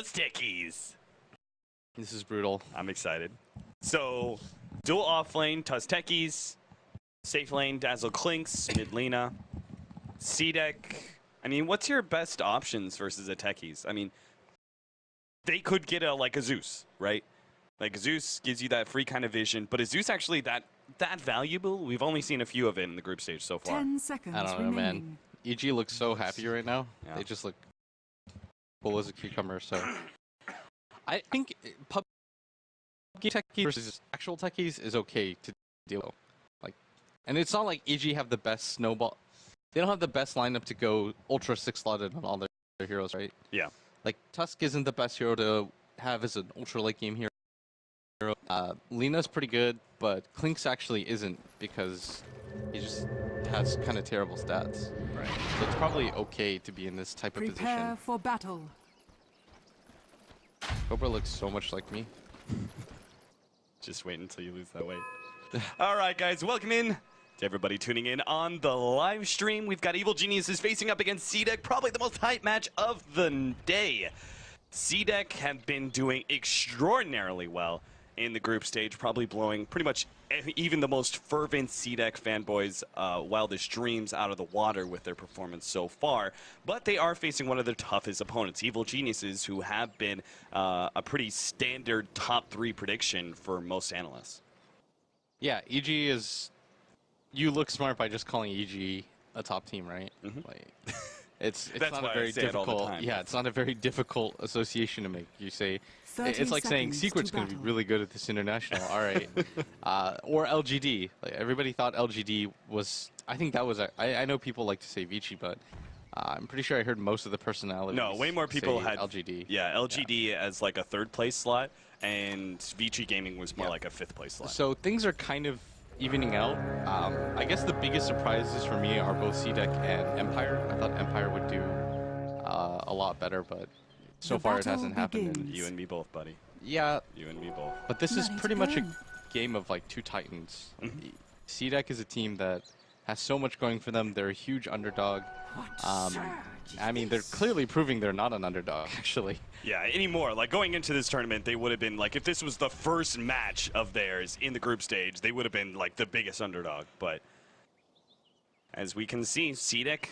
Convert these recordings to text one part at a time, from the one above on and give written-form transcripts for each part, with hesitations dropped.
Techies. This is brutal. I'm excited. So, dual off lane, Techies. Safe lane, Dazzle Clinks, mid Lina. CDEC. I mean, what's your best options versus a Techies? I mean, they could get a Zeus, right? Like, Zeus gives you that free kind of vision, but is Zeus actually that valuable? We've only seen a few of it in the group stage so far. 10 seconds I don't know, man. EG looks so happy right now. Yeah. They just look full as a cucumber, so... I think PUBG Techies versus actual Techies is okay to deal with. Like, and it's not like EG have the best snowball. They don't have the best lineup to go ultra 6-slotted on all their heroes, right? Yeah. Like, Tusk isn't the best hero to have as an ultra late game hero. Lina's pretty good, but Clinks actually isn't because he just has kind of terrible stats. Right. So it's probably okay to be in this type of position. Prepare for battle. Cobra looks so much like me. Just wait until you lose that weight. All right, guys, welcome in to everybody tuning in on the live stream. We've got Evil Geniuses facing up against CDEC, probably the most hype match of the day. CDEC have been doing extraordinarily well in the group stage, probably blowing pretty much even the most fervent CDEC fanboys' wildest dreams out of the water with their performance so far. But they are facing one of their toughest opponents, Evil Geniuses, who have been a pretty standard top 3 prediction for most analysts. Yeah, EG is... You look smart by just calling EG a top team, right? Mm-hmm. Like, it's not a very difficult... Yeah, it's not a very difficult association to make. You say... It's like saying Secret's going to be really good at this international. All right. Or LGD. Like, everybody thought LGD was... I think that was... I know people like to say Vici, but I'm pretty sure I heard most of the personalities. No, way more people had LGD. Yeah, LGD as like a 3rd place slot, and Vici Gaming was more like a 5th place slot. So things are kind of evening out. I guess the biggest surprises for me are both CDEC and Empire. I thought Empire would do a lot better, but so far it hasn't happened. You and me both, buddy. Yeah. You and me both. But this is pretty much a game of like 2 titans. CDEC is a team that has so much going for them. They're a huge underdog. I mean, they're clearly proving they're not an underdog, actually. Yeah, anymore. Like, going into this tournament, they would have been, like, if this was the first match of theirs in the group stage, they would have been, like, the biggest underdog. But as we can see, CDEC,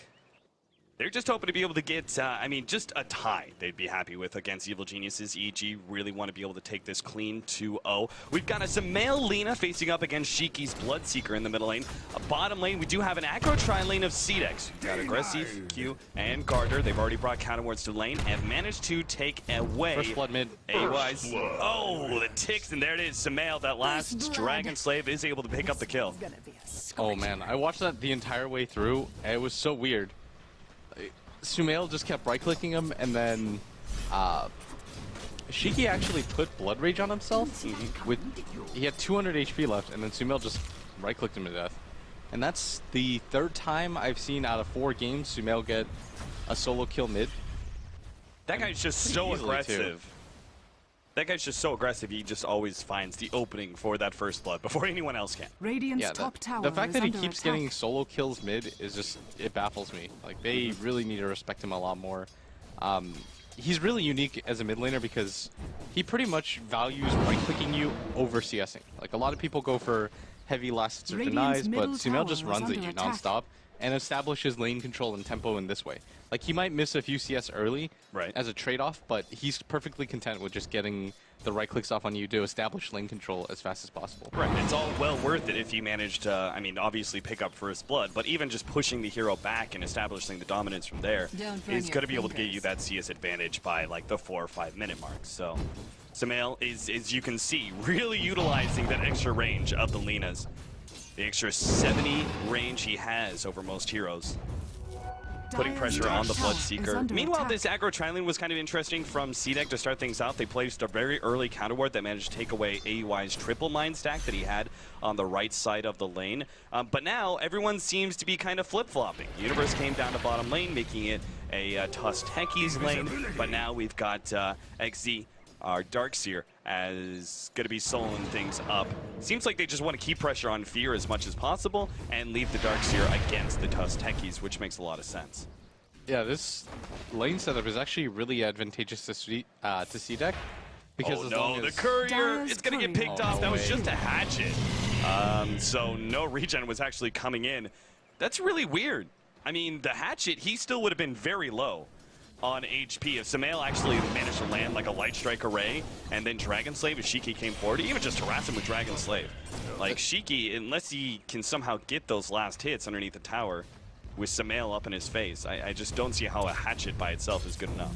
they're just hoping to be able to get, I mean, just a tie they'd be happy with against Evil Geniuses. EG really want to be able to take this clean 2-0. We've got a Sumail Lina facing up against Shiki's Bloodseeker in the middle lane. A bottom lane, we do have an aggro tri-lane of CDEC. We've got Aggressive, Q, and Gardner. They've already brought counterwards to lane and managed to take away First blood mid. A-Wise. Oh, the ticks, and there it is. Sumail, that last Dragon Slave, is able to pick up the kill. Oh, man. I watched that the entire way through, and it was so weird. Sumail just kept right-clicking him, and then Shiki actually put Blood Rage on himself. He had 200 HP left, and then Sumail just right-clicked him to death. And that's the 3rd time I've seen out of 4 games Sumail get a solo kill mid. That guy's just so aggressive. That guy's just so aggressive, he just always finds the opening for that first blood before anyone else can. Radiant's top tower the fact that he is keeps under getting solo kills mid is just, it baffles me. Like, they really need to respect him a lot more. He's really unique as a mid laner because he pretty much values right-clicking you over CSing. Like, a lot of people go for heavy lasts or denies, but Sumail just runs at you non-stop and establishes lane control and tempo in this way. Like, he might miss a few CS early as a trade-off, but he's perfectly content with just getting the right clicks off on you to establish lane control as fast as possible. Right, it's all well worth it if you manage to, I mean, obviously pick up first blood, but even just pushing the hero back and establishing the dominance from there is going to be able to get you that CS advantage by like the 4 or 5 minute mark. So Sumail is, as you can see, really utilizing that extra range of the Linas. The extra 70 range he has over most heroes. Putting pressure on the Bloodseeker. Meanwhile, this aggro tri-lane was kind of interesting from CDEC to start things out. They placed a very early counter ward that managed to take away AUI's triple mine stack that he had on the right side of the lane. But now, everyone seems to be kind of flip-flopping. Universe came down to bottom lane, making it a Tusk Techies lane. But now we've got XZ, our Darkseer, as going to be soloing things up. Seems like they just want to keep pressure on Fear as much as possible and leave the Darkseer against the Tusk Techies, which makes a lot of sense. Yeah, this lane setup is actually really advantageous to CDEC. Because Oh as no, long the as courier! It's gonna get picked off. no That was way. just a hatchet. So no regen was actually coming in. That's really weird. I mean, the hatchet, he still would have been very low on HP. If Sumail actually managed to land like a Light Strike array and then Dragon Slave if Shiki came forward, even just harass him with Dragon Slave. Like Shiki, unless he can somehow get those last hits underneath the tower with Sumail up in his face, I just don't see how a hatchet by itself is good enough.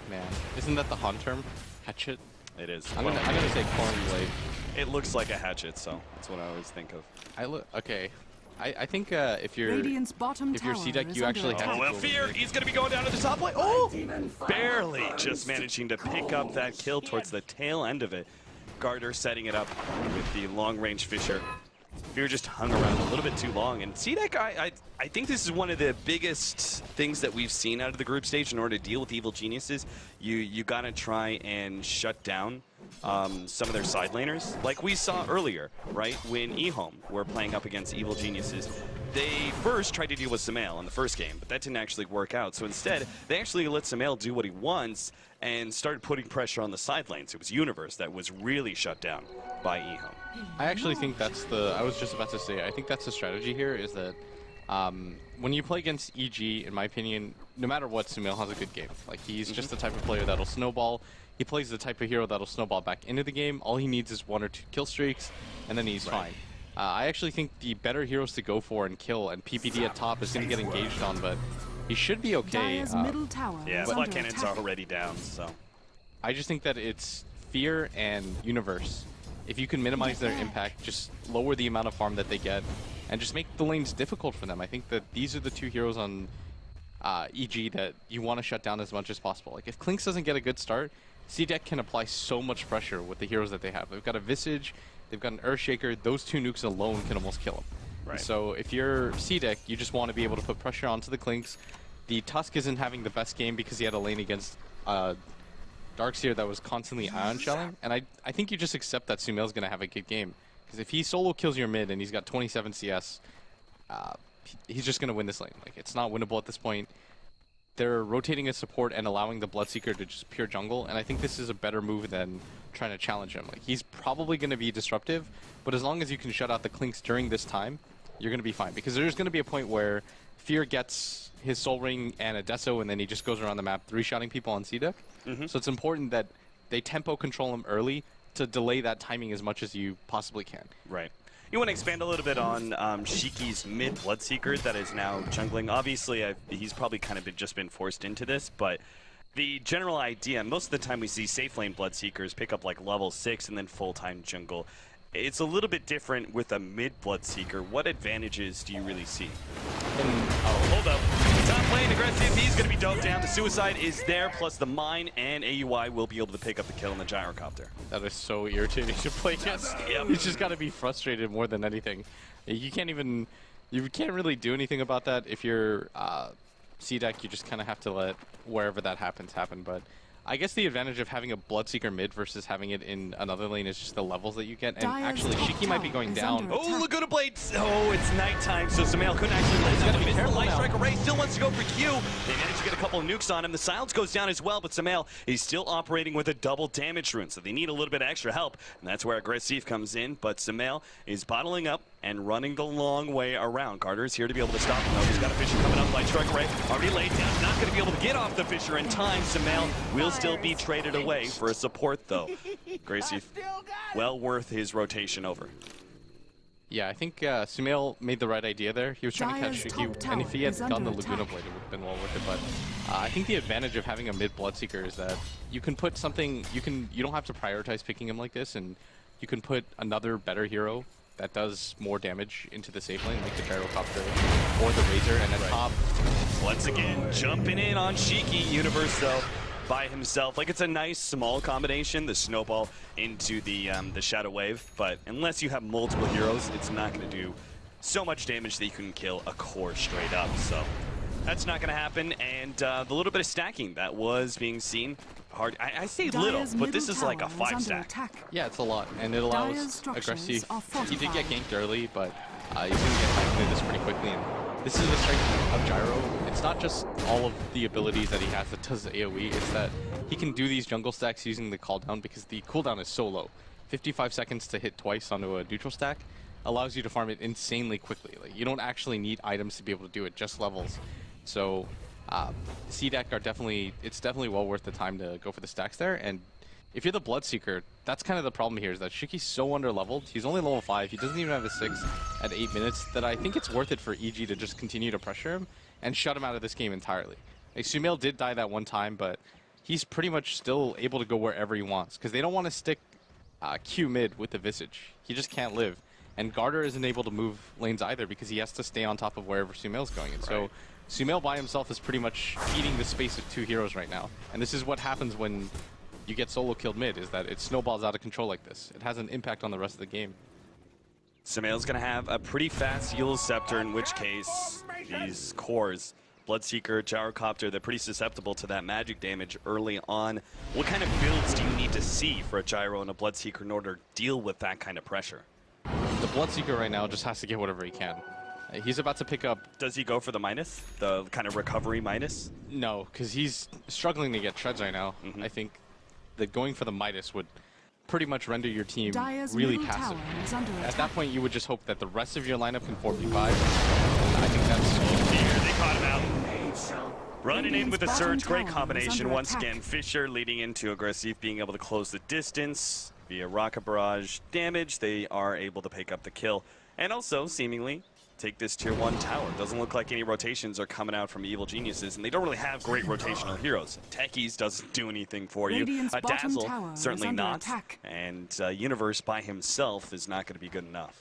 Man, isn't that the Han term? Hatchet? It is. I'm gonna say corn blade. It looks like a hatchet, so that's what I always think of. Okay. I think if you're Radiant's bottom CDEC, tower you is actually under have Oh, to well, go Fear, with he's going to be going down to the top lane. Oh, barely just managing to pick up that kill towards the tail end of it. Garter setting it up with the long-range Fissure. Fear just hung around a little bit too long. And CDEC, I think this is one of the biggest things that we've seen out of the group stage in order to deal with Evil Geniuses. You got to try and shut down some of their side laners, like we saw earlier, right? When eHome were playing up against Evil Geniuses, they first tried to deal with Sumail in the first game, but that didn't actually work out. So instead, they actually let Sumail do what he wants and started putting pressure on the side lanes. It was Universe that was really shut down by eHome. I actually think that's I was just about to say, I think that's the strategy here, is that when you play against EG, in my opinion, no matter what, Sumail has a good game. Like, he's just the type of player that'll snowball. He plays the type of hero that'll snowball back into the game. All he needs is 1 or 2 kill streaks, and then he's fine. I actually think the better heroes to go for and kill, and PPD at top is going to get engaged on, but he should be okay. Dire's middle tower Yeah, is Black under Cannon's attack. already down, so. I just think that it's Fear and Universe. If you can minimize their impact, just lower the amount of farm that they get, and just make the lanes difficult for them. I think that these are the 2 heroes on EG that you want to shut down as much as possible. Like, if Klinks doesn't get a good start, CDEC can apply so much pressure with the heroes that they have. They've got a Visage, they've got an Earthshaker. Those 2 nukes alone can almost kill him. Right. So if you're CDEC, you just want to be able to put pressure onto the Klinks. The Tusk isn't having the best game because he had a lane against Darkseer that was constantly ion shelling, and I think you just accept that Sumail's going to have a good game. Because if he solo kills your mid and he's got 27 CS, he's just going to win this lane. Like, it's not winnable at this point. They're rotating his support and allowing the Bloodseeker to just pure jungle, and I think this is a better move than trying to challenge him. Like, he's probably going to be disruptive, but as long as you can shut out the Klinks during this time, you're going to be fine. Because there's going to be a point where Fear gets his Soul Ring and a Deso, and then he just goes around the map 3-shotting people on CDEC. So it's important that they tempo control him early to delay that timing as much as you possibly can. Right. You want to expand a little bit on Shiki's mid Bloodseeker that is now jungling. Obviously, he's probably kind of just been forced into this, but the general idea, most of the time we see safe lane Bloodseekers pick up like level 6 and then full-time jungle. It's a little bit different with a mid Bloodseeker. What advantages do you really see? Hold up. Top lane, aggressive, he's going to be doped down. The Suicide is there, plus the Mine and AUI will be able to pick up the kill in the Gyrocopter. That is so irritating to play against. Yep. He's just got to be frustrated more than anything. You can't really do anything about that. If you're CDEC, you just kind of have to let wherever that happens happen. But I guess the advantage of having a Bloodseeker mid versus having it in another lane is just the levels that you get. And Dire's actually, top Shiki might be tower going is down. under Oh, Laguna Blades! Oh, it's nighttime, so Sumail couldn't actually land that. gotta be careful Light now. Strike Array still wants to go for Q. They managed to get a couple of nukes on him. The silence goes down as well, but Sumail is still operating with a double damage rune, so they need a little bit of extra help, and that's where Aggressive comes in. But Sumail is bottling up and running the long way around. Carter is here to be able to stop him, though. He's got a Fissure coming up. Light Strike Array already laid down. Not going to be able to get off the Fissure in time. Sumail will still be traded away for a support, though. Aggressive, well worth his rotation over. Yeah, I think Sumail made the right idea there. He was trying to catch Dire's Shiki, top and if he had tower is done the under Laguna attack. Blade, it would have been well worth it. But I think the advantage of having a mid Bloodseeker is that you can put something, you don't have to prioritize picking him like this, and you can put another better hero that does more damage into the safe lane, like the Gyrocopter or the Razor, and at top. Once again, jumping in on Shiki. Universe, though, by himself. Like, it's a nice small combination, the snowball into the Shadow Wave, but unless you have multiple heroes, it's not going to do so much damage that you can kill a core straight up. So that's not going to happen, and the little bit of stacking that was being seen, hard. I say little, Dire's but this middle is like a tower is 5 under stack. attack. Yeah, it's a lot, and it Dire's allows structures Aggressive. are He did get fortified. ganked early, but he's going to get back into this pretty quickly. And this is the strength of Gyro. It's not just all of the abilities that he has that does AoE, it's that he can do these jungle stacks using the cooldown because the cooldown is so low. 55 seconds to hit twice onto a neutral stack allows you to farm it insanely quickly. Like, you don't actually need items to be able to do it, just levels. So CDEC are definitely, it's definitely well worth the time to go for the stacks there. And if you're the Bloodseeker, that's kind of the problem here, is that Shiki's so under-leveled. He's only level 5. He doesn't even have a 6 at 8 minutes, that I think it's worth it for EG to just continue to pressure him and shut him out of this game entirely. Like, Sumail did die that one time, but he's pretty much still able to go wherever he wants, because they don't want to stick Q mid with the Visage. He just can't live. And Garter isn't able to move lanes either, because he has to stay on top of wherever Sumail's going. And so Sumail by himself is pretty much eating the space of 2 heroes right now. And this is what happens when you get solo killed mid, is that it snowballs out of control like this. It has an impact on the rest of the game. Sumail's going to have a pretty fast Eul's Scepter, in which case these cores, Bloodseeker, Gyrocopter, they're pretty susceptible to that magic damage early on. What kind of builds do you need to see for a Gyro and a Bloodseeker in order to deal with that kind of pressure? The Bloodseeker right now just has to get whatever he can. He's about to pick up... Does he go for the minus? The kind of recovery minus? No, because he's struggling to get treads right now. I think that going for the Midas would pretty much render your team really passive. At that point, you would just hope that the rest of your lineup can 4v5. And I think that's... Here, they caught him out. Running in with a surge, great combination. Once again, Fisher leading into Aggressive, being able to close the distance via Rocket Barrage damage. They are able to pick up the kill. And also, seemingly, take this tier 1 tower. Doesn't look like any rotations are coming out from Evil Geniuses, and they don't really have great rotational heroes. Techies doesn't do anything for you. A Dazzle, certainly not. And Universe by himself is not going to be good enough.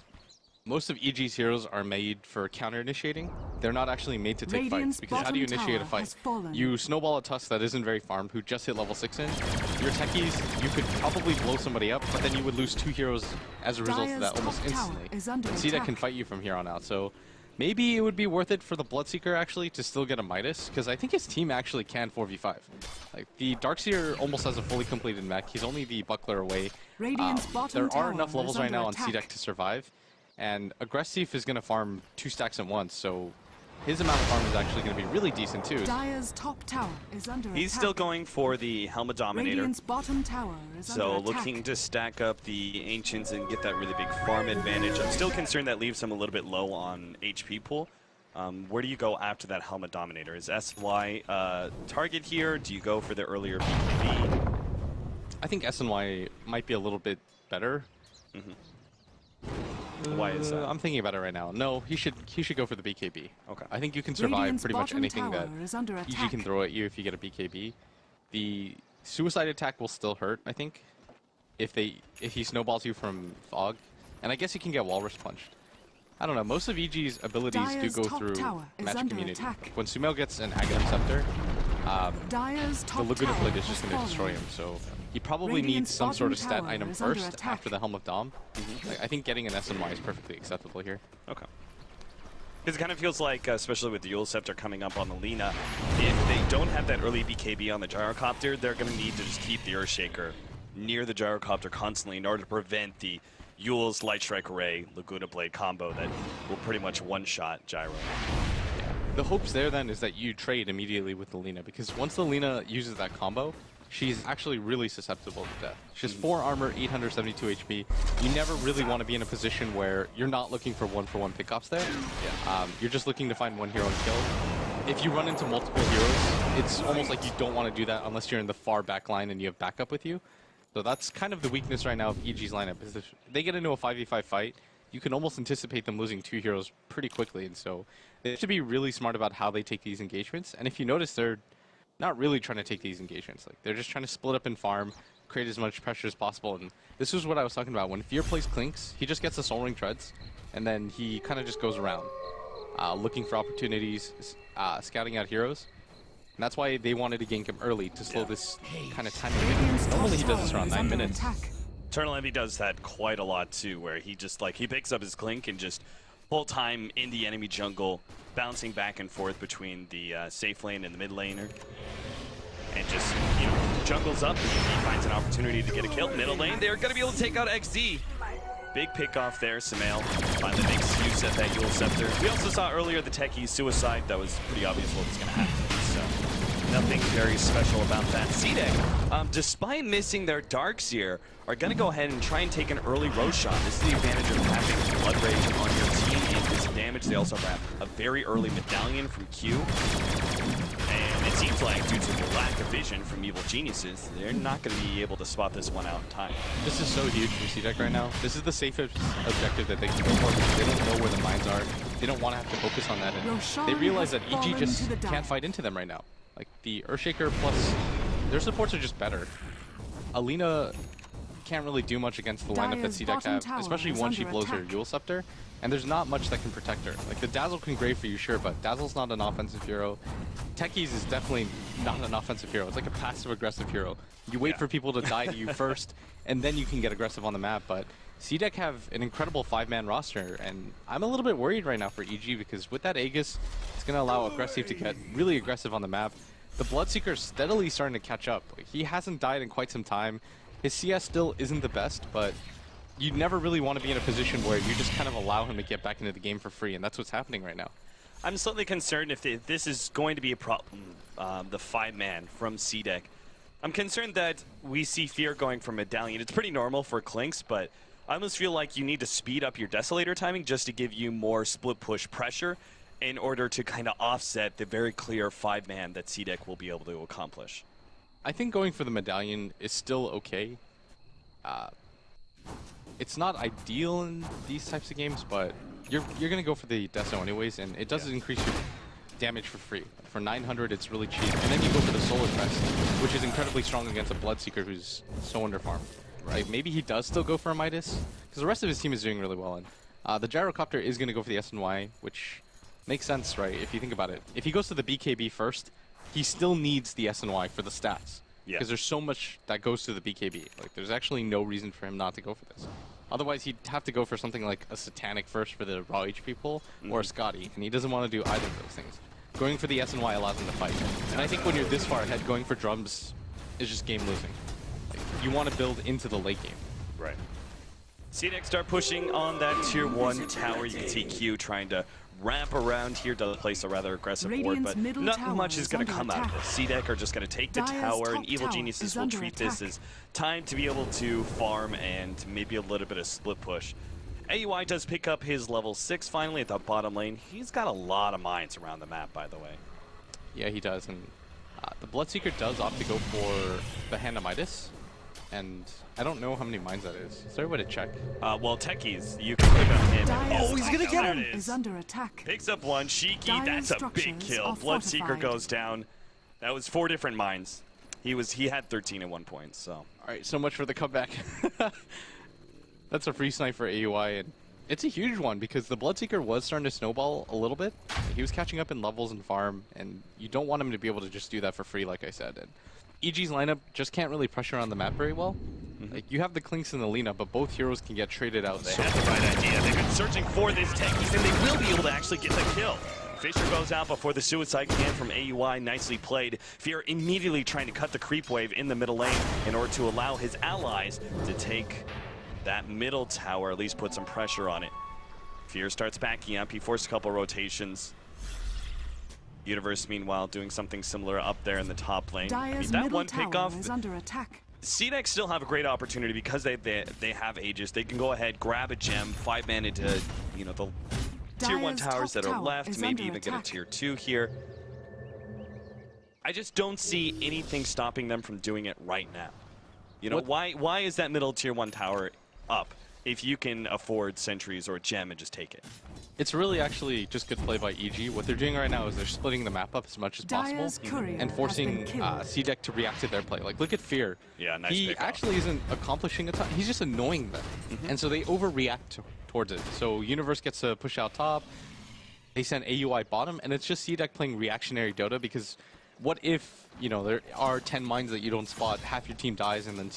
Most of EG's heroes are made for counter-initiating. They're not actually made to take fights, because how do you initiate a fight? You snowball a Tusk that isn't very farmed, who just hit level 6 in. Your Techies, you could probably blow somebody up, but then you would lose 2 heroes as a result of that almost instantly. And CDEC can fight you from here on out, so maybe it would be worth it for the Bloodseeker actually to still get a Midas, because I think his team actually can 4v5. Like, the Darkseer almost has a fully completed mech. He's only the Buckler away. There are enough levels right now on CDEC to survive. And Aggressive is going to farm 2 stacks at once, so his amount of farm is actually going to be really decent too. Dire's top tower is under He's attack. still going for the Helmet Dominator. Radiant's bottom tower is So under looking attack. to stack up the Ancients and get that really big farm advantage. I'm still concerned that leaves him a little bit low on HP pool. Where do you go after that Helmet Dominator? Is SY target here? Do you go for the earlier BKB? I think SNY might be a little bit better. Why is that? I'm thinking about it right now. No, he should go for the BKB. Okay. I think you can survive Radiant's pretty much bottom anything that tower is under EG attack. can throw at you if you get a BKB. The suicide attack will still hurt, I think, if he snowballs you from fog. And I guess you can get Walrus punched. I don't know. Most of EG's abilities Dire's do go top through tower is Magic under Community. attack. When Sumail gets an Aghanim Scepter, Dire's the top Laguna tower Blade is has just going to fallen. destroy him. So he probably Radiant's needs some sort of bottom stat tower item is under first attack. after the Helm of Dom. Like, I think getting an SNY is perfectly acceptable here. Okay. Because it kind of feels like, especially with the Eul's Scepter coming up on the Lina, if they don't have that early BKB on the Gyrocopter, they're going to need to just keep the Earthshaker near the Gyrocopter constantly in order to prevent the Eul's Light Strike Array, Laguna Blade combo that will pretty much one-shot Gyro. The hopes there then is that you trade immediately with the Lina, because once the Lina uses that combo, she's actually really susceptible to death. She has 4 armor, 872 HP. You never really want to be in a position where you're not looking for one-for-one pickoffs there. You're just looking to find one hero and kill. If you run into multiple heroes, it's almost like you don't want to do that unless you're in the far back line and you have backup with you. So that's kind of the weakness right now of EG's lineup, is if they get into a 5v5 fight, you can almost anticipate them losing 2 heroes pretty quickly, and so they have to be really smart about how they take these engagements. And if you notice, they're not really trying to take these engagements. Like, they're just trying to split up and farm, create as much pressure as possible. And this is what I was talking about. When Fear plays Clinks, he just gets the Soul Ring Treads, and then he kind of just goes around, looking for opportunities, scouting out heroes. And that's why they wanted to gank him early, to slow this kind of time. Normally he does this around 9 minutes. Eternal Envy does that quite a lot too, where he just he picks up his Clink and just whole time in the enemy jungle, bouncing back and forth between the safe lane and the mid laner. And just, you know, jungles up and he finds an opportunity to get a kill. Middle lane, they're going to be able to take out XZ. Big pickoff there. Samael finally makes use of that Yule Scepter. We also saw earlier the Techie suicide. That was pretty obvious what was going to happen. So nothing very special about that. CDEC, despite missing their Darks here, are going to go ahead and try and take an early Roshan. This is the advantage of having Blood Rage on your team. It gets damage. They also have a very early Medallion from Q. And it seems like, due to the lack of vision from Evil Geniuses, they're not going to be able to spot this one out in time. This is so huge for CDEC right now. This is the safest objective that they can go for because they don't know where the mines are. They don't want to have to focus on that. And they realize that EG just can't fight into them right now. Like, the Earthshaker plus their supports are just better. Alina can't really do much against the lineup that CDEC have, especially once she blows her Yule Scepter. And there's not much that can protect her. Like, the Dazzle can grave for you, sure, but Dazzle's not an offensive hero. Techies is definitely not an offensive hero. It's like a passive-aggressive hero. You wait for people to die to you first, and then you can get aggressive on the map. But CDEC have an incredible 5-man roster, and I'm a little bit worried right now for EG because with that Aegis, it's going to allow Aggressive to get really aggressive on the map. The Bloodseeker's steadily starting to catch up. Like, he hasn't died in quite some time. His CS still isn't the best, but you never really want to be in a position where you just kind of allow him to get back into the game for free, and that's what's happening right now. I'm slightly concerned if this is going to be a problem, the 5-man from CDEC. I'm concerned that we see Fear going for Medallion. It's pretty normal for Clinks, but I almost feel like you need to speed up your Desolator timing just to give you more split push pressure in order to kind of offset the very clear 5-man that CDEC will be able to accomplish. I think going for the Medallion is still okay. It's not ideal in these types of games, but you're going to go for the Deso anyways, and it does increase your damage for free. For 900, it's really cheap. And then you go for the Solar Crest, which is incredibly strong against a Bloodseeker who's so underfarmed. Right. Like, maybe he does still go for a Midas, because the rest of his team is doing really well. And the Gyrocopter is going to go for the SNY, which makes sense, right, if you think about it. If he goes to the BKB first, he still needs the SNY for the stats. Because there's so much that goes to the BKB. Like, there's actually no reason for him not to go for this. Otherwise, he'd have to go for something like a Satanic first for the raw HP pull, or a Scotty, and he doesn't want to do either of those things. Going for the SNY allows him to fight. And I think when you're this far ahead, going for drums is just game losing. Like, you want to build into the late game. Right. CDEC start pushing on that tier 1 tower. You can see Q trying to ramp around here to place a rather aggressive ward, but not much is going to come out of this. CDEC are just going to take the tower, and Evil Geniuses will treat this as time to be able to farm and maybe a little bit of split push. AUI does pick up his level 6 finally at the bottom lane. He's got a lot of mines around the map, by the way. Yeah, he does, and the Bloodseeker does opt to go for the Hand of Midas, and I don't know how many mines that is. Is there a way to check? Well, Techies, you can click on him. Oh, he's gonna get him! Is under attack. Picks up one. Shiki, that's a big kill. Bloodseeker goes down. That was 4 different mines. He had 13 at one point, so. All right, so much for the comeback. That's a free snipe for AUI, and it's a huge one because the Bloodseeker was starting to snowball a little bit. He was catching up in levels and farm, and you don't want him to be able to just do that for free, like I said. And EG's lineup just can't really pressure on the map very well. Like, you have the Clinks and the Lina, but both heroes can get traded out. They had the right idea. They've been searching for this Techies, and they will be able to actually get the kill. Fisher goes out before the suicide can from AUI. Nicely played. Fear immediately trying to cut the creep wave in the middle lane in order to allow his allies to take that middle tower, at least put some pressure on it. Fear starts backing up. He forced a couple rotations. Universe, meanwhile, doing something similar up there in the top lane. That one pickoff is under attack. CDEC still have a great opportunity because they have Aegis. They can go ahead, grab a gem, 5-man into, you know, the tier 1 towers that are left, maybe even get a tier 2 here. I just don't see anything stopping them from doing it right now. You know, why is that middle tier 1 tower up if you can afford sentries or a gem and just take it? It's really actually just good play by EG. What they're doing right now is they're splitting the map up as much as possible and forcing CDEC to react to their play. Like, look at Fear. Yeah, nice He actually isn't accomplishing a ton. He's just annoying them. And so they overreact towards it. So Universe gets to push out top. They send AUI bottom, and it's just CDEC playing reactionary Dota because what if, you know, there are 10 mines that you don't spot, half your team dies, and then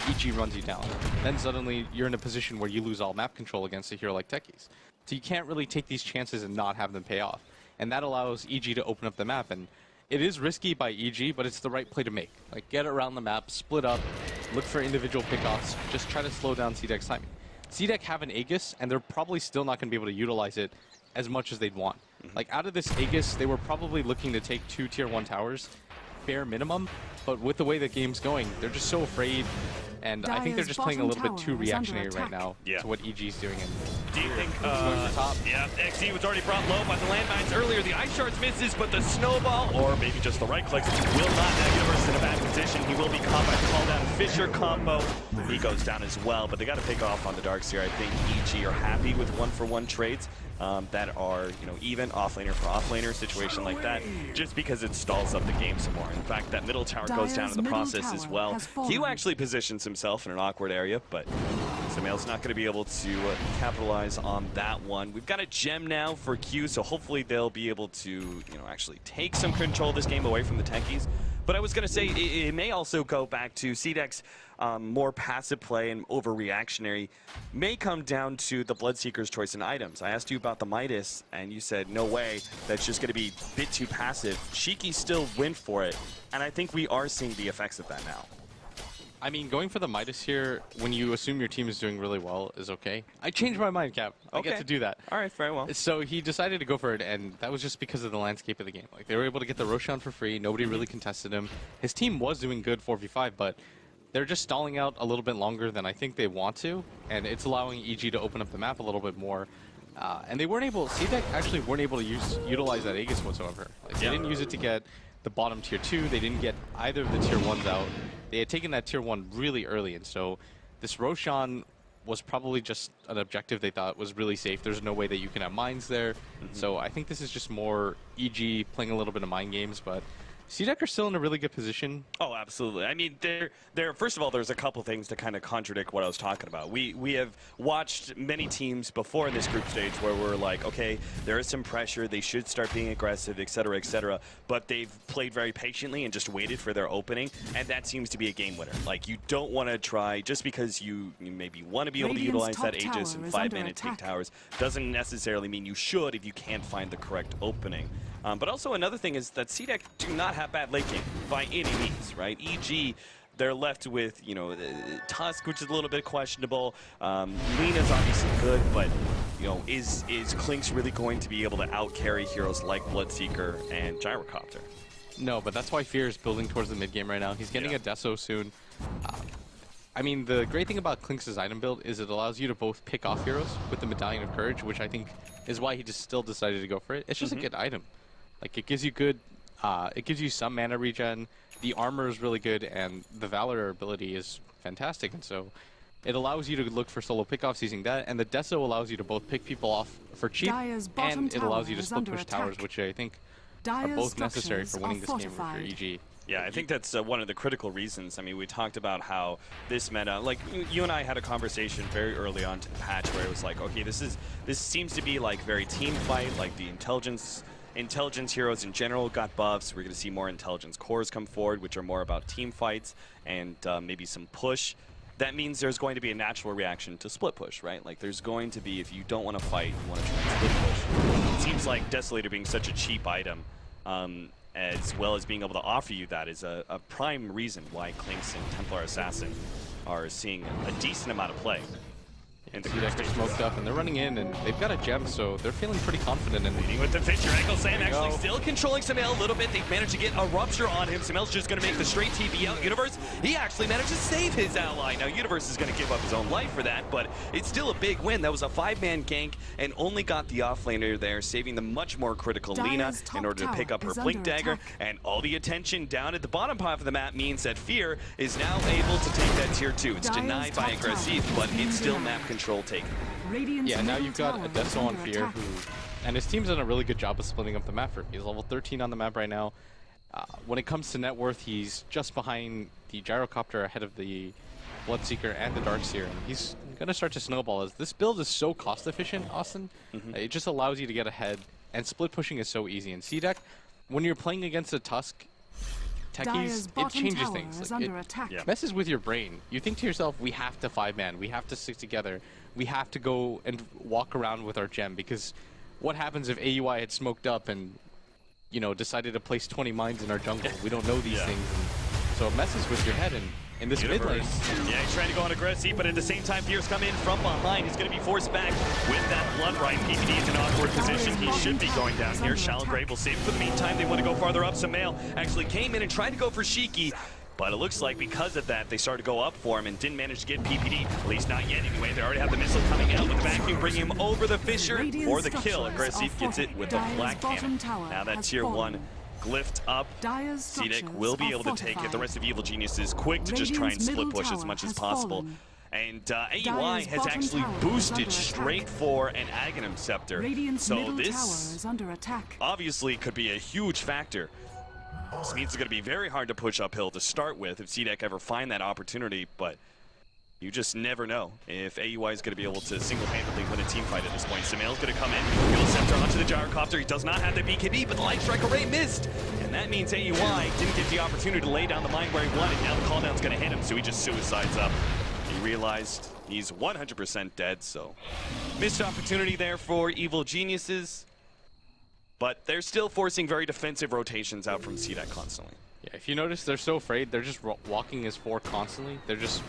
EG runs you down. Then suddenly you're in a position where you lose all map control against a hero like Techies. So you can't really take these chances and not have them pay off. And that allows EG to open up the map. And it is risky by EG, but it's the right play to make. Like, get around the map, split up, look for individual pickoffs, just try to slow down CDEC's timing. CDEC have an Aegis, and they're probably still not going to be able to utilize it as much as they'd want. Like, out of this Aegis, they were probably looking to take 2 tier 1 towers, bare minimum, but with the way the game's going, they're just so afraid, and I think they're just playing a little bit too reactionary right now to what EG's doing. And do you think, top? yeah, XD was already brought low by the landmines earlier. The Ice Shards misses, but the snowball, or maybe just the right clicks, will not have Universe in a bad position. He will be caught by the call down Fisher combo. He goes down as well, but they got to pick off on the Darkseer. I think EG are happy with 1-for-1 trades. That are, even offlaner for offlaner situation like that, just because it stalls up the game some more. In fact, that middle tower goes down in the process as well. Q actually positions himself in an awkward area, but Sumail's not going to be able to capitalize on that one. We've got a gem now for Q, so hopefully they'll be able to, actually take some control of this game away from the techies. But I was going to say, it may also go back to CDEC's more passive play and overreactionary may come down to the Bloodseeker's choice in items. I asked you about the Midas, and you said, no way, that's just going to be a bit too passive. Shiki still went for it, and I think we are seeing the effects of that now. I mean, going for the Midas here, when you assume your team is doing really well, is okay. I changed my mind, Cap. I get to do that. All right, very well. So he decided to go for it, and that was just because of the landscape of the game. Like, they were able to get the Roshan for free. Nobody really contested him. His team was doing good 4v5, but they're just stalling out a little bit longer than I think they want to, and it's allowing EG to open up the map a little bit more. And they weren't able, CDEC actually weren't able to utilize that Aegis whatsoever. Like, they didn't use it to get the bottom tier 2. They didn't get either of the tier 1s out. They had taken that tier 1 really early, and so this Roshan was probably just an objective they thought was really safe. There's no way that you can have mines there. So I think this is just more EG playing a little bit of mind games, but CDEC are still in a really good position. Oh, absolutely. I mean, first of all, there's a couple things to kind of contradict what I was talking about. We have watched many teams before in this group stage where we're like, okay, there is some pressure, they should start being aggressive, et cetera, but they've played very patiently and just waited for their opening, and that seems to be a game winner. Like, you don't want to try, just because you maybe want to be able to utilize that Aegis in 5 minutes, take towers, doesn't necessarily mean you should if you can't find the correct opening. But also another thing is that CDEC do not have bad late game by any means, right? EG, they're left with, Tusk, which is a little bit questionable. Lina's obviously good, but, is Clinkz really going to be able to out-carry heroes like Bloodseeker and Gyrocopter? No, but that's why Fear is building towards the mid game right now. He's getting a Deso soon. I mean, the great thing about Clinkz's item build is it allows you to both pick off heroes with the Medallion of Courage, which I think is why he just still decided to go for it. It's just a good item. Like, it gives you good, it gives you some mana regen, the armor is really good, and the Valor ability is fantastic, and so it allows you to look for solo pickoffs using that, and the Deso allows you to both pick people off for cheap, and it allows you to split push towers, which I think are both necessary for winning this game for EG. Yeah, I think that's one of the critical reasons. I mean, we talked about how this meta, like, you and I had a conversation very early on to the patch where it was like, okay, this seems to be like very team fight, like the intelligence heroes in general got buffs. We're going to see more intelligence cores come forward, which are more about team fights and maybe some push. That means there's going to be a natural reaction to split push, right? Like, there's going to be, if you don't want to fight, you want to try and split push. It seems like Desolator being such a cheap item, as well as being able to offer you that, is a prime reason why Clinkz and Templar Assassin are seeing a decent amount of play. And the CDEC are smoked up, and they're running in, and they've got a gem, so they're feeling pretty confident in leading with the Fisher. Echo Sam actually still controlling Sumail a little bit. They've managed to get a Rupture on him. Sumail's just going to make the straight TP out. Universe, he actually managed to save his ally. Now, Universe is going to give up his own life for that, but it's still a big win. That was a 5-man gank, and only got the offlaner there, saving the much more critical Lina in order to pick up her Blink Dagger. And all the attention down at the bottom half of the map means that Fear is now able to take that tier 2. It's denied by Aggressive, but it's still map control taken. Yeah, now you've got a Deso on Fear, and his team's done a really good job of splitting up the map for him. He's level 13 on the map right now. When it comes to net worth, he's just behind the Gyrocopter, ahead of the Bloodseeker and the Darkseer. And he's going to start to snowball, as this build is so cost efficient, Austin. It just allows you to get ahead, and split pushing is so easy. And CDEC, when you're playing against a Tusk techies, it changes things. Like, it messes with your brain. You think to yourself, we have to 5-man, we have to stick together, we have to go and walk around with our gem, because what happens if AUI had smoked up and, decided to place 20 mines in our jungle? We don't know these things. And so it messes with your head, and in this mid lane. Yeah, he's trying to go on aggressive, but at the same time, Fear's come in from behind. He's going to be forced back with that Blood Right. PPD is in an awkward position. He should be going down here. Shallow Grave will save. For the meantime, they want to go farther up. Sumail actually came in and tried to go for Shiki, but it looks like because of that, they started to go up for him and didn't manage to get PPD. At least not yet anyway. They already have the missile coming out with the vacuum, bringing him over the fissure for the kill. Aggressive gets it with the flak cannon. Now that tier 1 glyphed up. CDEC will be able to take it. The rest of Evil Genius is quick to just try and split push as much as possible. And AUI has actually boosted straight for an Aghanim Scepter. So this obviously could be a huge factor. This means it's going to be very hard to push uphill to start with if CDEC ever find that opportunity, but you just never know if AUI is going to be able to single-handedly win a team fight at this point. Sumail's going to come in, kill Scepter onto the Gyrocopter. He does not have the BKB, but the Light Strike Array missed. And that means AUI didn't get the opportunity to lay down the mine where he wanted. Now the cooldown's going to hit him, so he just suicides up. He realized he's 100% dead, so missed opportunity there for Evil Geniuses. But they're still forcing very defensive rotations out from CDEC constantly. Yeah, if you notice, they're so afraid. They're just walking as 4 constantly. They're just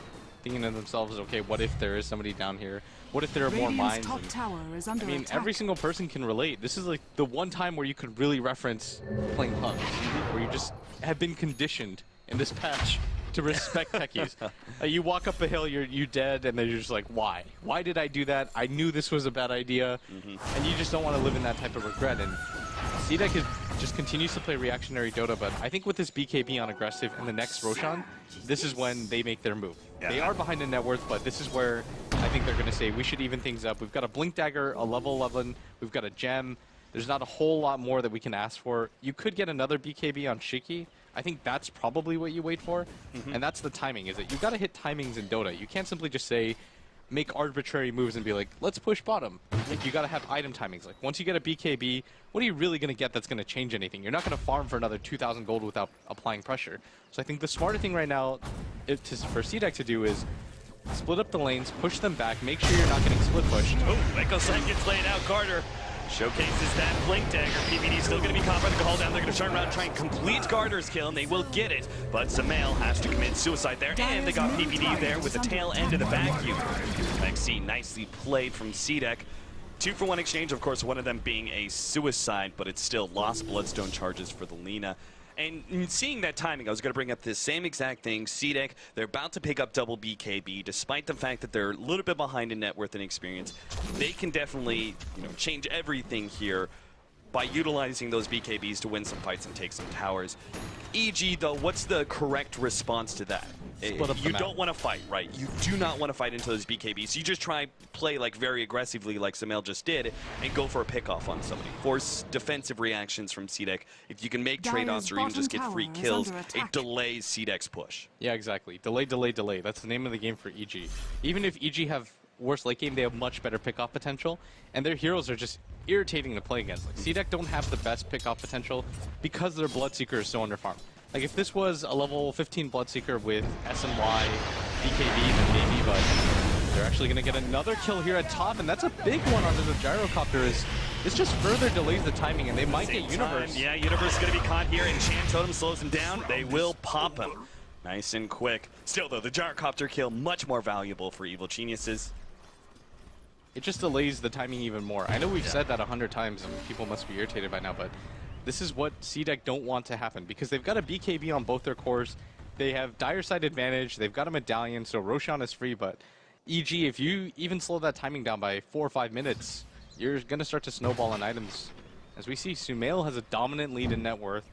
thinking to themselves, okay, what if there is somebody down here? What if there are more mines? I mean, every single person can relate. This is like the one time where you could really reference playing pubs, where you just have been conditioned in this patch to respect techies. You walk up a hill, you dead, and then you're just like, why? Why did I do that? I knew this was a bad idea. And you just don't want to live in that type of regret. And CDEC just continues to play reactionary Dota, but I think with this BKB on aggressive and the next Roshan, this is when they make their move. Yeah. They are behind in net worth, but this is where I think they're going to say, we should even things up. We've got a Blink Dagger, a level 11, we've got a gem. There's not a whole lot more that we can ask for. You could get another BKB on Shiki. I think that's probably what you wait for, and that's the timing, is that you've got to hit timings in Dota. You can't simply just say, make arbitrary moves and be like, let's push bottom. Like, you got to have item timings. Like, once you get a BKB, what are you really going to get that's going to change anything? You're not going to farm for another 2,000 gold without applying pressure. So I think the smarter thing right now for CDEC to do is split up the lanes, push them back, make sure you're not getting split pushed. Oh, Echo Sign gets laid out. Carter showcases that Blink Dagger. PPD still going to be caught by the call down. They're going to turn around and try and complete Garter's kill, and they will get it. But Sumail has to commit suicide there, and they got PPD there with the tail end of the vacuum. XC nicely played from CDEC. 2-for-1 exchange, of course, one of them being a suicide, but it's still lost Bloodstone charges for the Lina. And seeing that timing, I was going to bring up this same exact thing. CDEC, they're about to pick up double BKB, despite the fact that they're a little bit behind in net worth and experience. They can definitely, change everything here by utilizing those BKBs to win some fights and take some towers. EG, though, what's the correct response to that? You don't want to fight, right? You do not want to fight into those BKBs. You just try play like very aggressively like Sumail just did and go for a pick-off on somebody. Force defensive reactions from CDEC. If you can make trade-offs or even just get free kills, it delays CDEC's push. Yeah, exactly. Delay, delay, delay. That's the name of the game for EG. Even if EG have worse late game, they have much better pick-off potential, and their heroes are just irritating to play against. Like, CDEC don't have the best pick-off potential because their Bloodseeker is so underfarmed. Like, if this was a level 15 Bloodseeker with SNY, BKB, then maybe, but they're actually going to get another kill here at top, and that's a big one onto the Gyrocopter. This just further delays the timing, and they might get Universe. Yeah, Universe is going to be caught here, and Chant Totem slows him down. They will pop him. Nice and quick. Still, though, the Gyrocopter kill, much more valuable for Evil Geniuses. It just delays the timing even more. I know we've said that 100 times, and people must be irritated by now, but this is what CDEC don't want to happen, because they've got a BKB on both their cores. They have dire side advantage. They've got a medallion, so Roshan is free, but EG, if you even slow that timing down by 4 or 5 minutes, you're going to start to snowball on items. As we see, Sumail has a dominant lead in net worth.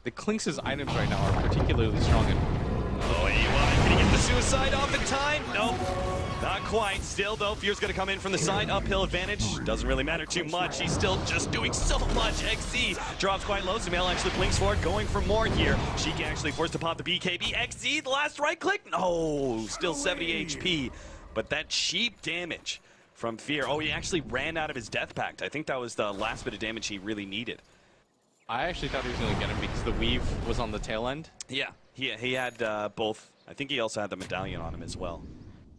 The Clinks' items right now are particularly strong. Oh, AUI, can he get the suicide off in time? Nope. Not quite. Still, though, Fear's going to come in from the side. Uphill advantage. Doesn't really matter too much. He's still just doing so much. XZ drops quite low. Sumail actually blinks forward, going for more here. Shiki actually forced to pop the BKB. XZ, the last right click. No, still 70 HP. But that cheap damage from Fear. Oh, he actually ran out of his Death Pact. I think that was the last bit of damage he really needed. I actually thought he was going to get him because the weave was on the tail end. Yeah, he had both. I think he also had the medallion on him as well.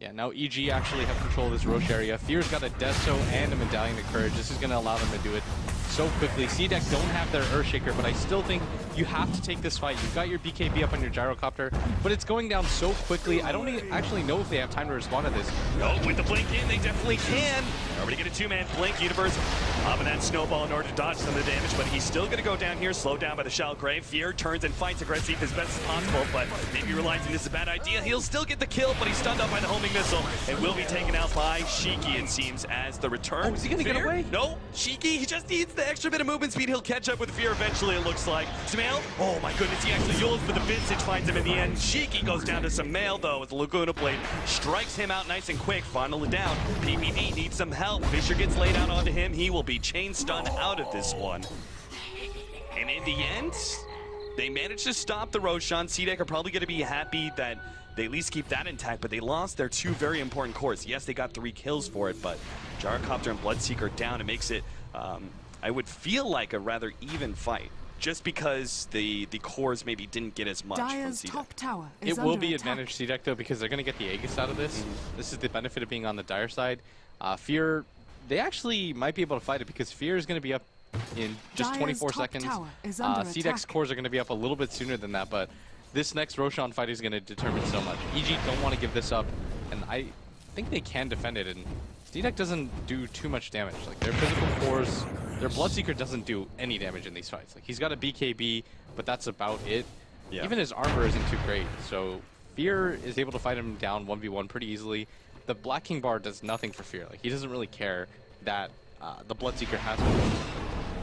Yeah, now EG actually have control of this Roche area. Fear's got a Deso and a Medallion of Courage. This is going to allow them to do it. so quickly. CDEC don't have their Earthshaker, but I still think you have to take this fight. You've got your BKB up on your gyrocopter, but it's going down so quickly. I don't actually know if they have time to respond to this. No, with the blink in, they definitely can. Already get a two-man blink. Universe popping that snowball in order to dodge some of the damage, but he's still going to go down here, slowed down by the Shell Grave. Fear turns and fights aggressive as best as possible, but maybe realizing this is a bad idea. He'll still get the kill, but he's stunned up by the homing missile and will be taken out by Shiki, it seems, as the return. Oh, is he going to get away? No, Shiki, he just needs the extra bit of movement speed. He'll catch up with Fear eventually, it looks like. Sumail, oh my goodness, he actually yules, but the Vintage finds him in the end. Shiki goes down to Sumail, though, as the Laguna Blade strikes him out nice and quick, funnel it down. PPD needs some help. Fisher gets laid out onto him. He will be chain stunned out of this one. And in the end, they managed to stop the Roshan. CDEC are probably going to be happy that they at least keep that intact, but they lost their two very important cores. Yes, they got 3 kills for it, but Gyrocopter and Bloodseeker down. It makes it, I would feel like a rather even fight, just because the cores maybe didn't get as much Dire's from CDEC. top tower is It will under be attack. advantage CDEC though, because they're going to get the Aegis out of this. This is the benefit of being on the Dire side. Fear, they actually might be able to fight it because Fear is going to be up in just Dire's 24 top seconds. tower is under CDEC's attack. cores are going to be up a little bit sooner than that, but this next Roshan fight is going to determine so much. EG don't want to give this up, and I think they can defend it, and CDEC doesn't do too much damage. Like, their physical cores, their Bloodseeker doesn't do any damage in these fights. Like, he's got a BKB, but that's about it. Yeah. Even his armor isn't too great, so Fear is able to fight him down 1v1 pretty easily. The Black King bar does nothing for Fear. Like, he doesn't really care that the Bloodseeker has one.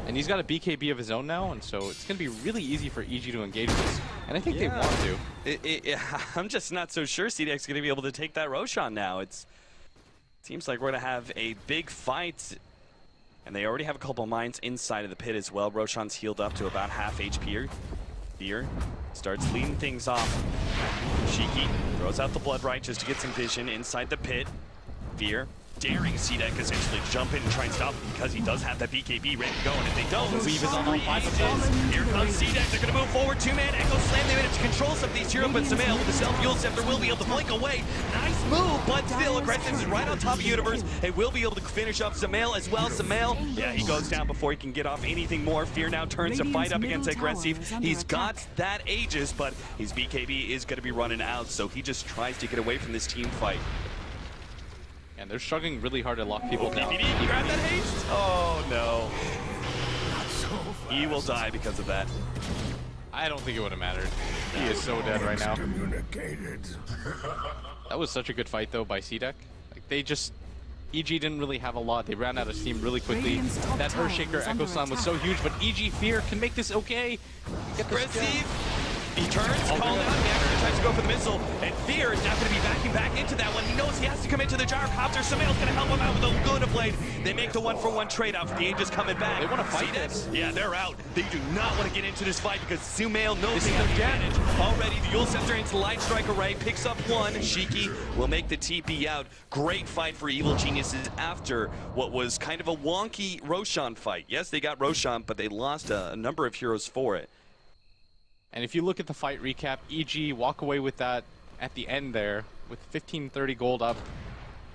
And he's got a BKB of his own now, and so it's going to be really easy for EG to engage this. And I think they want to. I'm just not so sure CDEC's going to be able to take that Roshan now. It seems like we're going to have a big fight. And they already have a couple mines inside of the pit as well. Roshan's healed up to about half HP. Fear starts leading things off. Shiki throws out the Blood Righteous to get some vision inside the pit. Fear daring CDEC essentially to jump in and try and stop him because he does have that BKB ready to go, and if they don't, Weave is on all 5 of them. Here comes CDEC, they're going to move forward, 2-man Echo Slam, they managed to control some of these heroes, but Sumail with the self-fuel scepter will be able to blink away. Nice move, but still, Aggressive is right on top of Universe, and will be able to finish up Sumail as well. Sumail, yeah, he goes down before he can get off anything more. Fear now turns to fight up against Aggressive. He's got that Aegis, but his BKB is going to be running out, so he just tries to get away from this team fight. And they're struggling really hard to lock people down. PPD, grab that haste? Oh no. He will die because of that. I don't think it would have mattered. He is so dead right now. That was such a good fight though by CDEC. Like, they just, EG didn't really have a lot. They ran out of steam really quickly. That Earthshaker Echo Slam was so huge, but EG Fear can make this okay. Get this Aggressive. He turns, called out, he actually tries to go for the missile, and Fear is now going to be backing back into that one. He knows he has to come into the Gyrocopter. Sumail's going to help him out with the Laguna Blade. They make the 1-for-1 trade-off for the Aegis coming back. They want to fight this? Yeah, they're out. They do not want to get into this fight because Sumail knows This they is have the their advantage. Already, the Yule Scepter into the Light Strike Array, picks up one. Shiki will make the TP out. Great fight for Evil Geniuses after what was kind of a wonky Roshan fight. Yes, they got Roshan, but they lost a number of heroes for it. And if you look at the fight recap, EG walk away with that at the end there with 1530 gold up.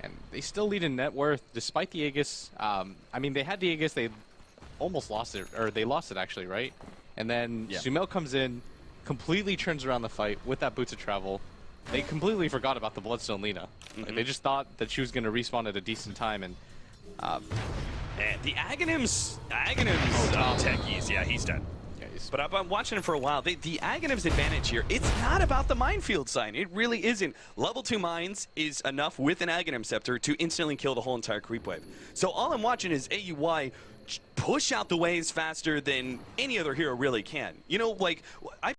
And they still lead in net worth despite the Aegis. I mean, they had the Aegis, they almost lost it, or they lost it actually, right? And then Sumail comes in, completely turns around the fight with that Boots of Travel. They completely forgot about the Bloodstone Lina. Like, they just thought that she was going to respawn at a decent time. And the Aghanims techies, yeah, he's done. But I've been watching it for a while. The Aghanim's advantage here, it's not about the minefield sign. It really isn't. Level 2 mines is enough with an Aghanim Scepter to instantly kill the whole entire creep wave. So all I'm watching is AUY push out the waves faster than any other hero really can. You know, like, I